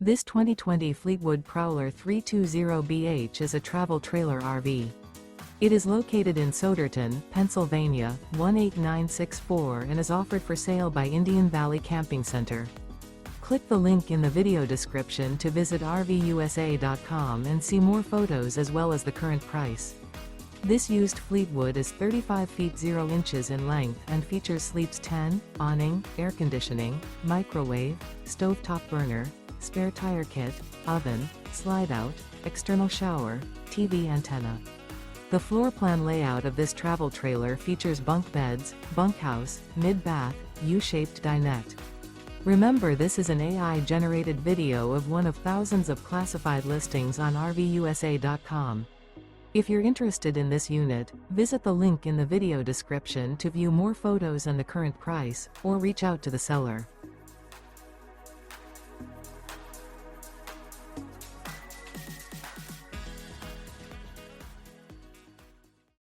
This 2020 Fleetwood Prowler 320BH is a travel trailer RV. It is located in Souderton, Pennsylvania, 18964 and is offered for sale by Indian Valley Camping Center. Click the link in the video description to visit RVUSA.com and see more photos as well as the current price. This used Fleetwood is 35 feet 0 inches in length and features sleeps 10, awning, air conditioning, microwave, stovetop burner, spare tire kit, oven, slide-out, external shower, TV antenna. The floor plan layout of this travel trailer features bunk beds, bunkhouse, mid-bath, U-shaped dinette. Remember, this is an AI-generated video of one of thousands of classified listings on RVUSA.com. If you're interested in this unit, visit the link in the video description to view more photos and the current price, or reach out to the seller.